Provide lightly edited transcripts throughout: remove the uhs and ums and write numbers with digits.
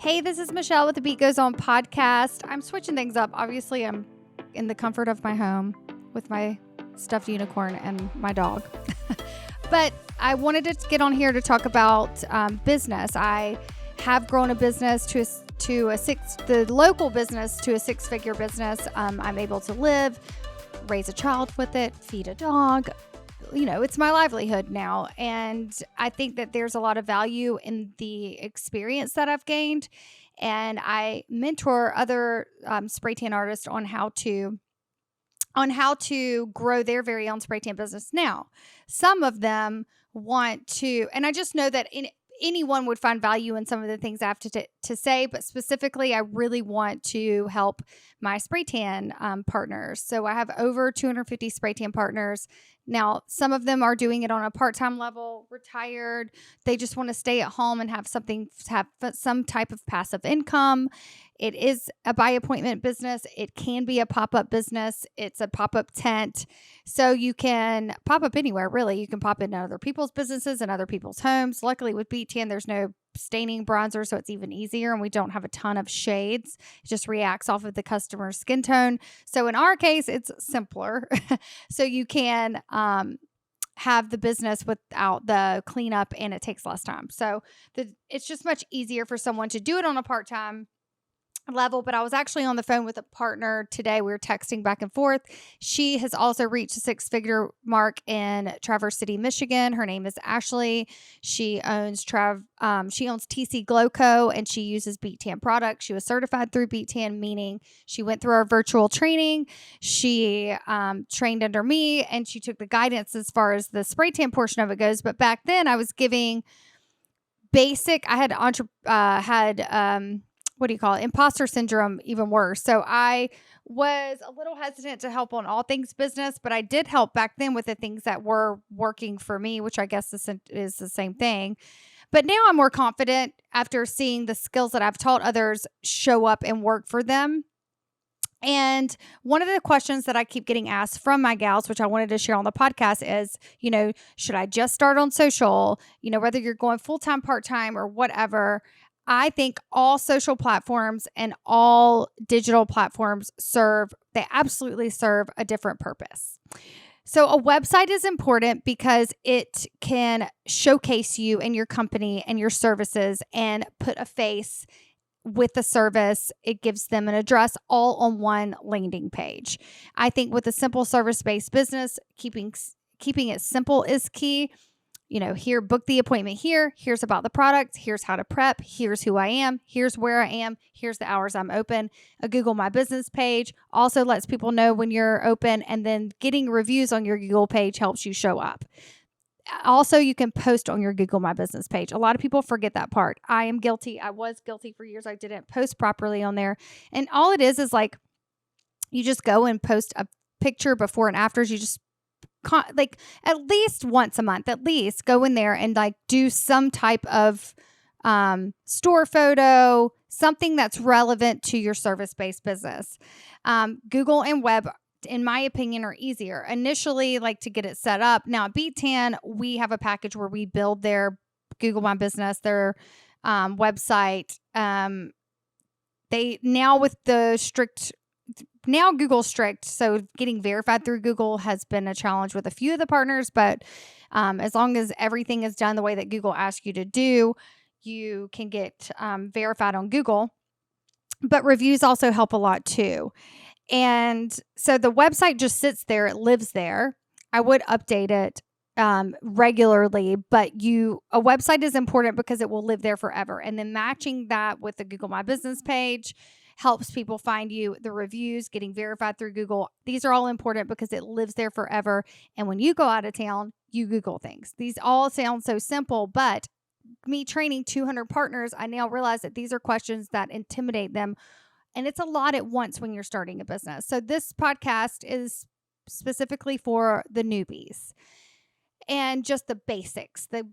Hey, this is Michelle with the Beat Goes On podcast. I'm switching things up. Obviously, I'm in the comfort of my home with my stuffed unicorn and my dog. But I wanted to get on here to talk about business. I have grown a business the local business to a six-figure business. I'm able to live, raise a child with it, feed a dog. You know, it's my livelihood now. And I think that there's a lot of value in the experience that I've gained. And I mentor other spray tan artists on how to grow their very own spray tan business. Now, some of them want to, and I just know that anyone would find value in some of the things I have to say, but specifically, I really want to help my spray tan partners. So I have over 250 spray tan partners. Now, some of them are doing it on a part-time level, retired. They just want to stay at home and have some type of passive income. It is a by appointment business. It can be a pop-up business. It's a pop-up tent. So you can pop up anywhere, really. You can pop into other people's businesses and other people's homes. Luckily with Beat Tan, there's no staining bronzer, so it's even easier, and we don't have a ton of shades. It just reacts off of the customer's skin tone. So in our case, it's simpler. So you can have the business without the cleanup, and it takes less time. So it's just much easier for someone to do it on a part-time level. But I was actually on the phone with a partner today. We were texting back and forth. She has also reached a six-figure mark in Traverse City, Michigan. Her name is Ashley. She owns TC Glow Co. and she uses Beat Tan products. She was certified through Beat Tan, meaning she went through our virtual training. She trained under me, and she took the guidance as far as the spray tan portion of it goes. But back then, I was giving basic. I had imposter syndrome, even worse. So I was a little hesitant to help on all things business, but I did help back then with the things that were working for me, which I guess is the same thing. But now I'm more confident after seeing the skills that I've taught others show up and work for them. And one of the questions that I keep getting asked from my gals, which I wanted to share on the podcast, is, should I just start on social? Whether you're going full-time, part-time, or whatever. I think all social platforms and all digital platforms they absolutely serve a different purpose. So a website is important because it can showcase you and your company and your services and put a face with the service. It gives them an address all on one landing page. I think with a simple service-based business, keeping it simple is key. Here, book the appointment here. Here's about the product. Here's how to prep. Here's who I am. Here's where I am. Here's the hours I'm open. A Google My Business page also lets people know when you're open, and then getting reviews on your Google page helps you show up. Also, you can post on your Google My Business page. A lot of people forget that part. I am guilty. I was guilty for years. I didn't post properly on there. And all it is like you just go and post a picture before and afters. You just at least once a month, go in there and do some type of store photo, something that's relevant to your service-based business. Google and web, in my opinion, are easier initially, to get it set up. Now at Beat Tan, we have a package where we build their Google My Business, their website. Now Google's strict, so getting verified through Google has been a challenge with a few of the partners, but as long as everything is done the way that Google asks you to do, you can get verified on Google. But reviews also help a lot too. And so the website just sits there, it lives there. I would update it regularly, but a website is important because it will live there forever. And then matching that with the Google My Business page helps people find you. The reviews, getting verified through Google, these are all important because it lives there forever. And when you go out of town, you Google things. These all sound so simple, but me training 200 partners, I now realize that these are questions that intimidate them. And it's a lot at once when you're starting a business. So this podcast is specifically for the newbies and just the basics, the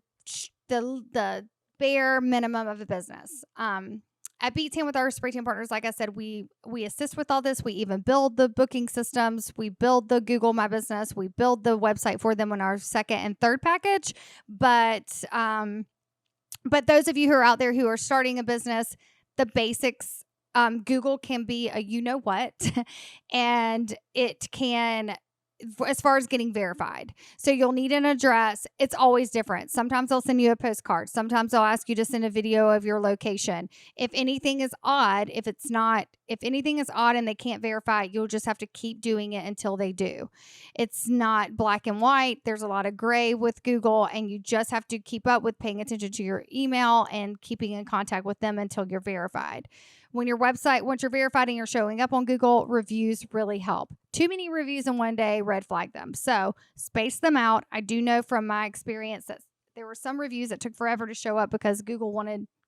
bare minimum of a business. At Beat Tan with our spray tan partners, like I said, we assist with all this. We even build the booking systems. We build the Google My Business. We build the website for them in our second and third package. But those of you who are out there who are starting a business, the basics. Google can be a you know what, and it can, as far as getting verified. So you'll need an address. It's always different. Sometimes they'll send you a postcard. Sometimes they'll ask you to send a video of your location. If anything is odd, if anything is odd and they can't verify it, you'll just have to keep doing it until they do. It's not black and white. There's a lot of gray with Google, and you just have to keep up with paying attention to your email and keeping in contact with them until you're verified. Once you're verified and you're showing up on Google, reviews really help. Too many reviews in one day, red flag them. So space them out. I do know from my experience that there were some reviews that took forever to show up because Google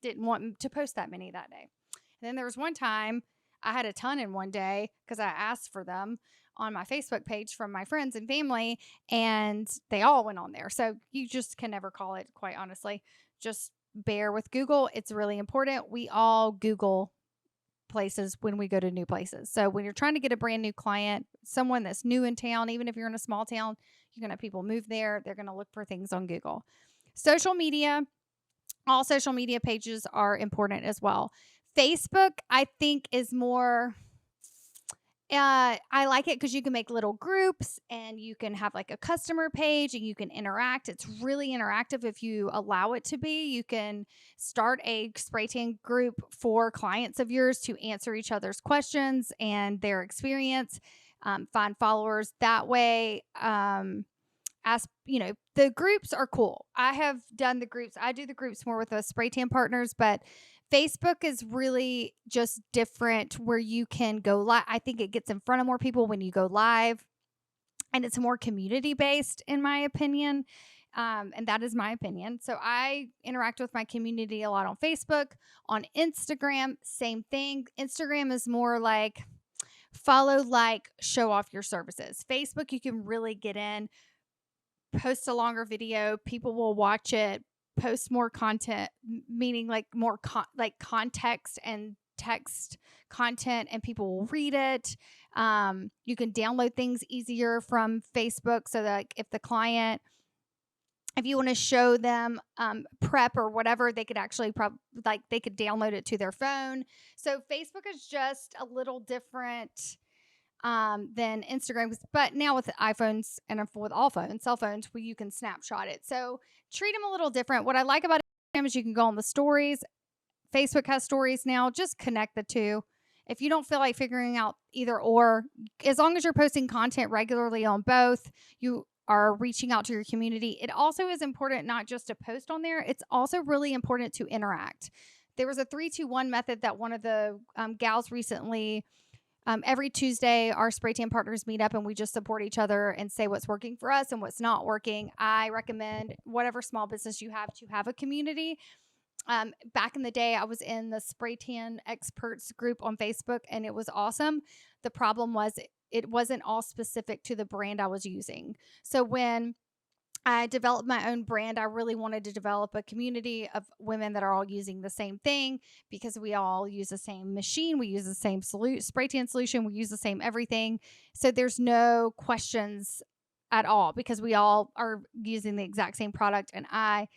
didn't want to post that many that day. And then there was one time I had a ton in one day because I asked for them on my Facebook page from my friends and family, and they all went on there. So you just can never call it, quite honestly. Just bear with Google. It's really important. We all Google places when we go to new places. So when you're trying to get a brand new client, someone that's new in town, even if you're in a small town, you're going to have people move there. They're going to look for things on Google. Social media, all social media pages are important as well. Facebook, I think, is more... I like it because you can make little groups and you can have like a customer page and you can interact. It's really interactive if you allow it to be. You can start a spray tan group for clients of yours to answer each other's questions and their experience, find followers that way. The groups are cool. I have done the groups. I do the groups more with the spray tan partners, but Facebook is really just different where you can go live. I think it gets in front of more people when you go live, and it's more community based, in my opinion. And that is my opinion. So I interact with my community a lot on Facebook. On Instagram, same thing. Instagram is more like follow, like, show off your services. Facebook, you can really get in, post a longer video, people will watch it, post more content, meaning like more context and text content, and people will read it. You can download things easier from Facebook, so that if you want to show them prep or whatever, they could actually they could download it to their phone. So Facebook is just a little different than Instagram. But now with iPhones and with all cell phones, where you can snapshot it. So treat them a little different. What I like about Instagram is you can go on the stories. Facebook has stories now. Just connect the two. If you don't feel like figuring out either or, as long as you're posting content regularly on both, you are reaching out to your community. It also is important not just to post on there. It's also really important to interact. There was a 3-2-1 method that one of the gals recently... every Tuesday, our spray tan partners meet up and we just support each other and say what's working for us and what's not working. I recommend whatever small business you have to have a community. Back in the day, I was in the spray tan experts group on Facebook, and it was awesome. The problem was it wasn't all specific to the brand I was using. So when I developed my own brand, I really wanted to develop a community of women that are all using the same thing, because we all use the same machine. We use the same spray tan solution. We use the same everything. So there's no questions at all, because we all are using the exact same product. And I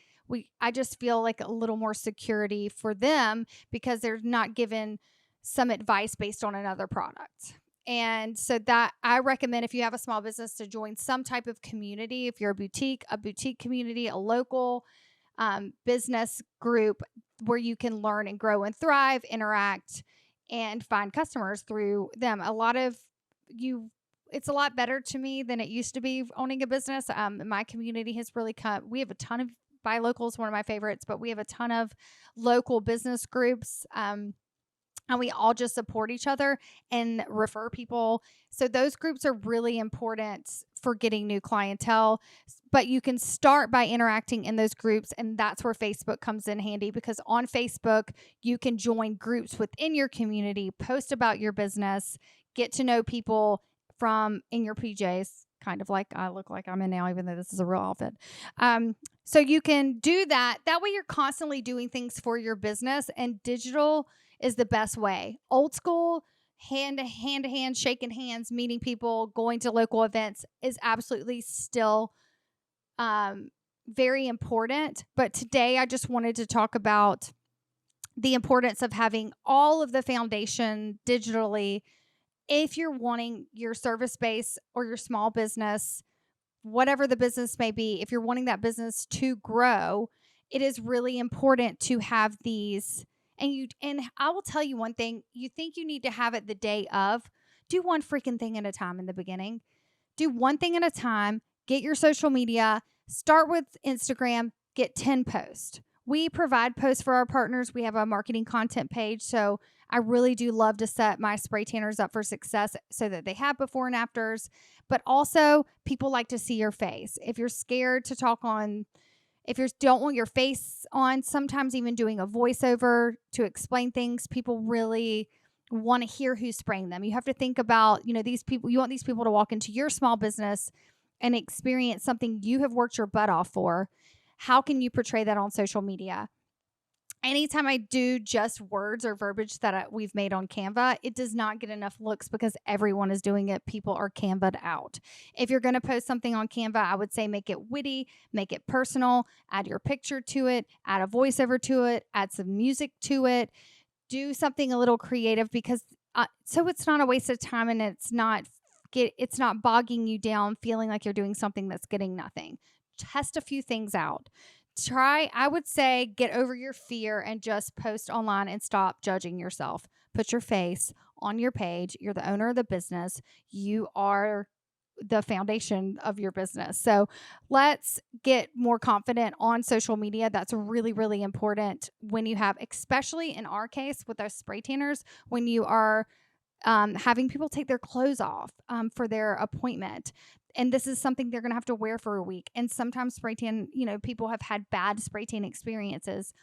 just feel like a little more security for them, because they're not given some advice based on another product. And so that I recommend, if you have a small business, to join some type of community. If you're a boutique community, a local business group where you can learn and grow and thrive, interact, and find customers through them. It's a lot better to me than it used to be owning a business. My community has really we have a ton of Buy Local is one of my favorites, but we have a ton of local business groups. And we all just support each other and refer people. So those groups are really important for getting new clientele. But you can start by interacting in those groups, and that's where Facebook comes in handy, because on Facebook, you can join groups within your community, post about your business, get to know people in your PJs, kind of like I look like I'm in now, even though this is a real outfit. So you can do that. That way you're constantly doing things for your business, and digital is the best way. Old school, hand to hand, shaking hands, meeting people, going to local events is absolutely still very important. But today I just wanted to talk about the importance of having all of the foundation digitally. If you're wanting your service base or your small business, whatever the business may be, if you're wanting that business to grow, it is really important to have these. And I will tell you one thing, you think you need to have it the day of, do one freaking thing at a time in the beginning. Do one thing at a time, get your social media, start with Instagram, get 10 posts. We provide posts for our partners. We have a marketing content page. So I really do love to set my spray tanners up for success so that they have before and afters. But also, people like to see your face. If you're scared to talk on, if you don't want your face on, sometimes even doing a voiceover to explain things, people really want to hear who's spraying them. You have to think about, these people, you want these people to walk into your small business and experience something you have worked your butt off for. How can you portray that on social media? Anytime I do just words or verbiage that we've made on Canva, it does not get enough looks because everyone is doing it. People are Canva'd out. If you're going to post something on Canva, I would say make it witty, make it personal, add your picture to it, add a voiceover to it, add some music to it, do something a little creative because so it's not a waste of time and it's not bogging you down feeling like you're doing something that's getting nothing. Test a few things out. I would say, get over your fear and just post online and stop judging yourself. Put your face on your page. You're the owner of the business. You are the foundation of your business. So let's get more confident on social media. That's really, really important when you have, especially in our case with our spray tanners, when you are having people take their clothes off for their appointment. And this is something they're going to have to wear for a week. And sometimes spray tan, people have had bad spray tan experiences.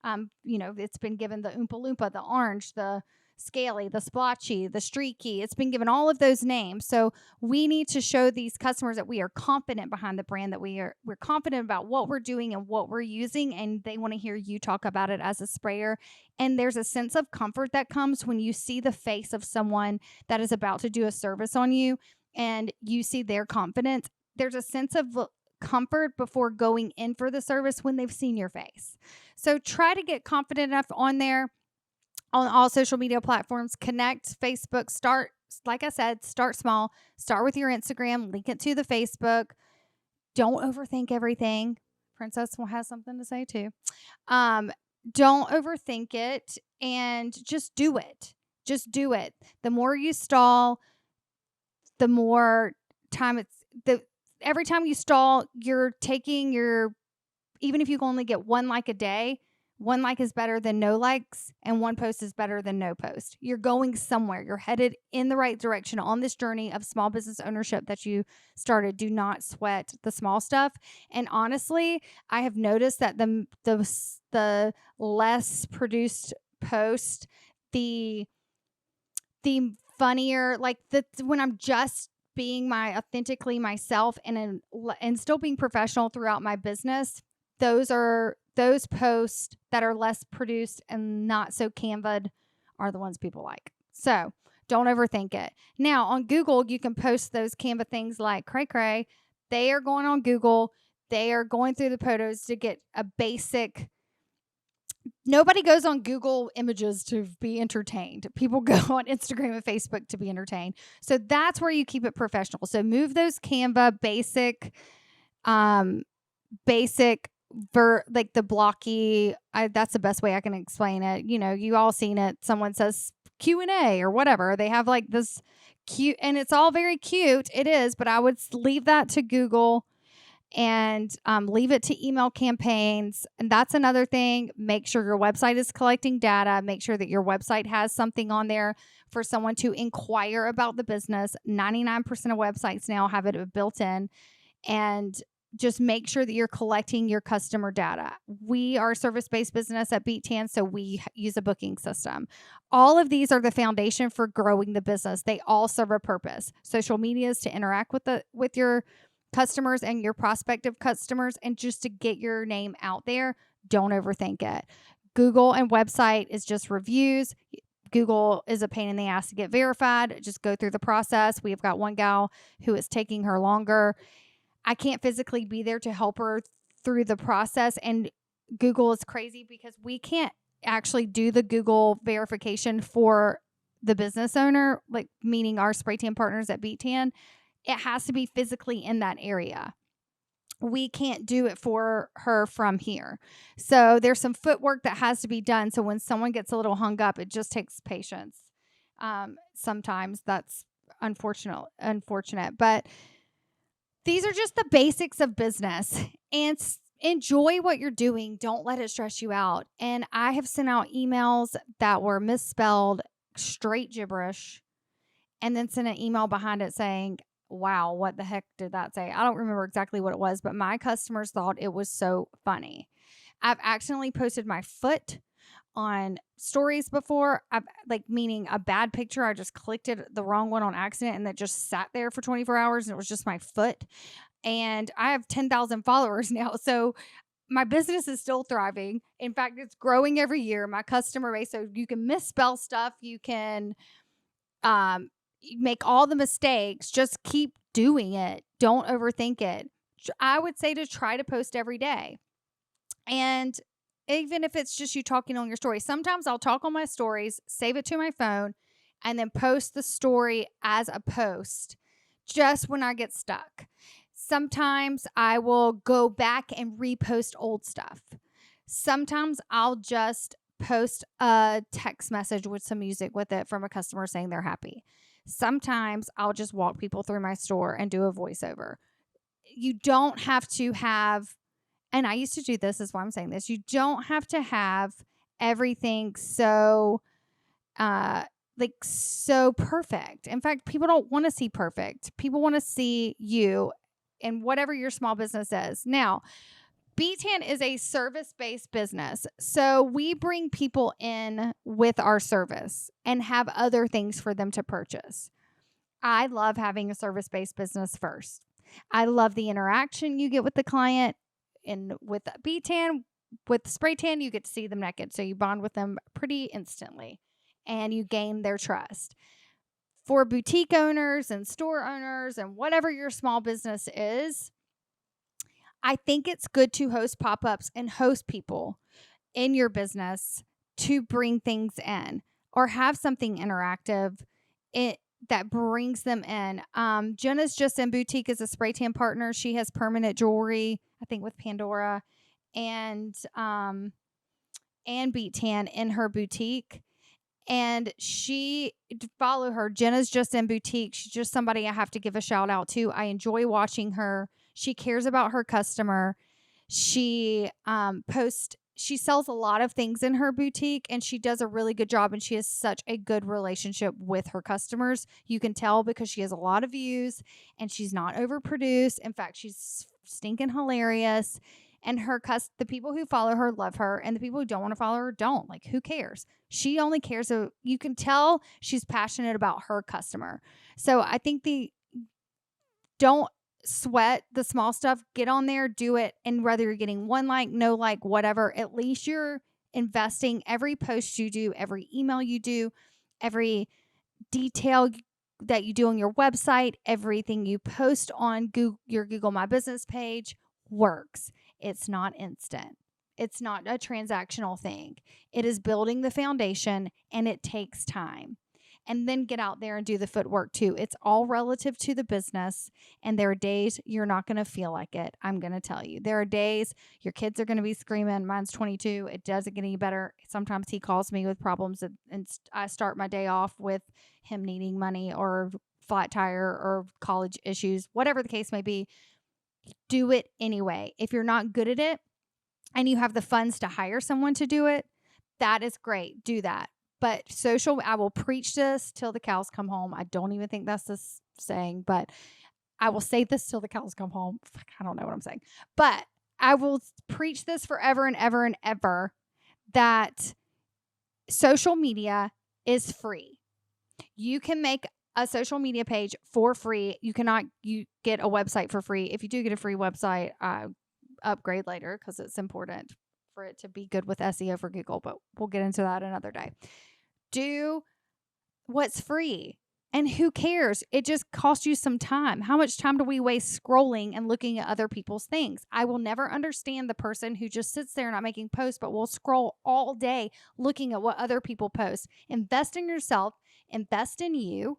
It's been given the Oompa Loompa, the orange, the scaly, the splotchy, the streaky. It's been given all of those names. So we need to show these customers that we are confident behind the brand, that we're confident about what we're doing and what we're using. And they want to hear you talk about it as a sprayer. And there's a sense of comfort that comes when you see the face of someone that is about to do a service on you and you see their confidence. There's a sense of comfort before going in for the service when they've seen your face. So try to get confident enough on there, on all social media platforms. Connect, Facebook, start, like I said, start small. Start with your Instagram, link it to the Facebook. Don't overthink everything. Princess has something to say too. Don't overthink it and just do it. Just do it. The more you stall, the more time every time you stall, you're taking even if you can only get one like a day, one like is better than no likes, and one post is better than no post. You're going somewhere. You're headed in the right direction on this journey of small business ownership that you started. Do not sweat the small stuff. And honestly, I have noticed that the less produced post, the funnier, like when I'm just being my authentically myself and still being professional throughout my business, those posts that are less produced and not so Canva'd are the ones people like. So don't overthink it. Now on Google, you can post those Canva things like cray cray. They are going on Google. They are going through the photos to get a basic. Nobody goes on Google Images to be entertained. People go on Instagram and Facebook to be entertained. So that's where you keep it professional. So move those Canva basic, like the blocky. That's the best way I can explain it. You all seen it. Someone says Q&A or whatever. They have like this cute, and it's all very cute. It is, but I would leave that to Google. And leave it to email campaigns. And that's another thing. Make sure your website is collecting data. Make sure that your website has something on there for someone to inquire about the business. 99% of websites now have it built in. And just make sure that you're collecting your customer data. We are a service-based business at Beat Tan, so we use a booking system. All of these are the foundation for growing the business. They all serve a purpose. Social media is to interact with your customers and your prospective customers, and just to get your name out there. Don't overthink it. Google and website is just reviews. Google is a pain in the ass to get verified. Just go through the process. We've got one gal who is taking her longer. I can't physically be there to help her through the process, and Google is crazy because we can't actually do the Google verification for the business owner, like meaning our spray tan partners at Beat Tan, it has to be physically in that area. We can't do it for her from here. So there's some footwork that has to be done. So when someone gets a little hung up, it just takes patience. Sometimes that's unfortunate, but these are just the basics of business, and enjoy what you're doing. Don't let it stress you out. And I have sent out emails that were misspelled, straight gibberish, and then sent an email behind it saying, wow, what the heck did that say? I don't remember exactly what it was, but my customers thought it was so funny. I've accidentally posted my foot on stories before. I've meaning a bad picture. I just clicked it the wrong one on accident, and that just sat there for 24 hours, and it was just my foot. And I have 10,000 followers now. So my business is still thriving. In fact, it's growing every year. My customer base, so you can misspell stuff. You can make all the mistakes. Just keep doing it. Don't overthink it. I would say to try to post every day. And even if it's just you talking on your story, sometimes I'll talk on my stories, save it to my phone, and then post the story as a post just when I get stuck. Sometimes I will go back and repost old stuff. Sometimes I'll just post a text message with some music with it from a customer saying they're happy. Sometimes I'll just walk people through my store and do a voiceover. You don't have to have, and I used to do this, is why I'm saying this. You don't have to have everything so so perfect. In fact, people don't want to see perfect. People want to see you and whatever your small business is. Now, B10 is a service-based business. So we bring people in with our service and have other things for them to purchase. I love having a service-based business first. I love the interaction you get with the client. And with B10, with spray tan, you get to see them naked. So you bond with them pretty instantly and you gain their trust. For boutique owners and store owners and whatever your small business is, I think it's good to host pop-ups and host people in your business to bring things in or have something interactive that brings them in. Jenna's Just in Boutique is a spray tan partner. She has permanent jewelry, I think with Pandora and Beat Tan in her boutique. And follow her. Jenna's Just in Boutique. She's just somebody I have to give a shout out to. I enjoy watching her. She cares about her customer. She she sells a lot of things in her boutique and she does a really good job, and she has such a good relationship with her customers. You can tell because she has a lot of views and she's not overproduced. In fact, she's stinking hilarious. And the people who follow her love her, and the people who don't want to follow her don't. Like, who cares? She only cares. So you can tell she's passionate about her customer. So I think don't sweat the small stuff. Get on there, do it. And whether you're getting one like, no like, whatever, at least you're investing every post you do, every email you do, every detail that you do on your website, everything you post on your Google My Business page works. It's not instant. It's not a transactional thing. It is building the foundation, and it takes time. And then get out there and do the footwork too. It's all relative to the business. And there are days you're not going to feel like it. I'm going to tell you. There are days your kids are going to be screaming. Mine's 22. It doesn't get any better. Sometimes he calls me with problems, and I start my day off with him needing money or flat tire or college issues, whatever the case may be. Do it anyway. If you're not good at it and you have the funds to hire someone to do it, that is great. Do that. But I will preach this till the cows come home. I don't even think that's the saying, but I will say this till the cows come home. I don't know what I'm saying. But I will preach this forever and ever and ever, that social media is free. You can make a social media page for free. You get a website for free. If you do get a free website, upgrade later because it's important for it to be good with SEO for Google, but we'll get into that another day. Do what's free. And who cares? It just costs you some time. How much time do we waste scrolling and looking at other people's things? I will never understand the person who just sits there not making posts, but will scroll all day looking at what other people post. Invest in yourself, invest in you.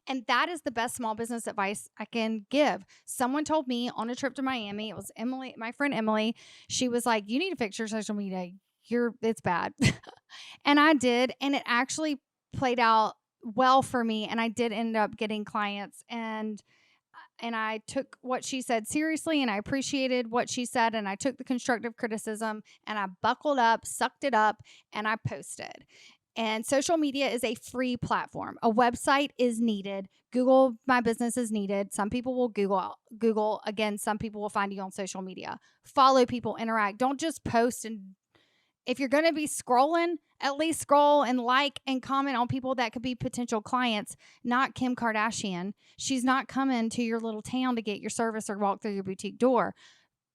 And that is the best small business advice I can give. Someone told me on a trip to Miami, it was Emily, my friend Emily. She was like, "You need to fix your social media. It's bad." And I did, and it actually played out well for me, and I did end up getting clients, and I took what she said seriously, and I appreciated what she said, and I took the constructive criticism, and I buckled up, sucked it up, and I posted. And social media is a free platform. A website is needed. Google My Business is needed. Some people will Google. Again, some people will find you on social media. Follow people, interact. Don't just post. And if you're going to be scrolling, at least scroll and like and comment on people that could be potential clients, not Kim Kardashian. She's not coming to your little town to get your service or walk through your boutique door.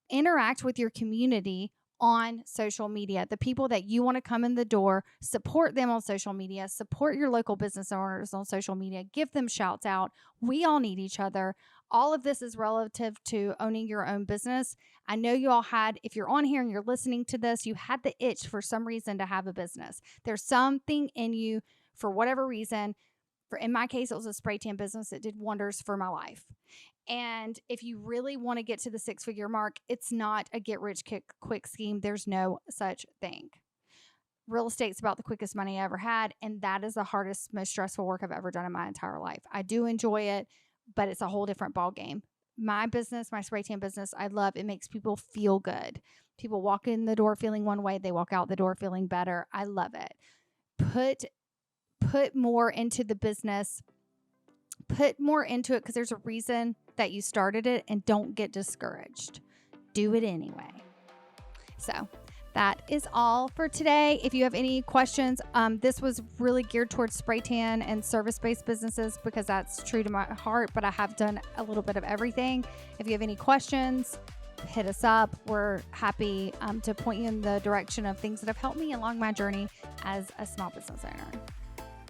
Interact with your community on social media. The people that you want to come in the door, support them on social media, support your local business owners on social media, give them shouts out. We all need each other. All of this is relative to owning your own business. I know you all had, if you're on here and you're listening to this, you had the itch for some reason to have a business. There's something in you for whatever reason. In my case, it was a spray tan business. It did wonders for my life. And if you really want to get to the 6-figure mark, it's not a get rich quick scheme. There's no such thing. Real estate's about the quickest money I ever had, and that is the hardest, most stressful work I've ever done in my entire life. I do enjoy it, but it's a whole different ball game. My business, my spray tan business, I love. It makes people feel good. People walk in the door feeling one way, they walk out the door feeling better. I love it. Put more into the business. Put more into it because there's a reason that you started it, and don't get discouraged. Do it anyway. So that is all for today. If you have any questions, this was really geared towards spray tan and service-based businesses because that's true to my heart, but I have done a little bit of everything. If you have any questions, hit us up. We're happy to point you in the direction of things that have helped me along my journey as a small business owner.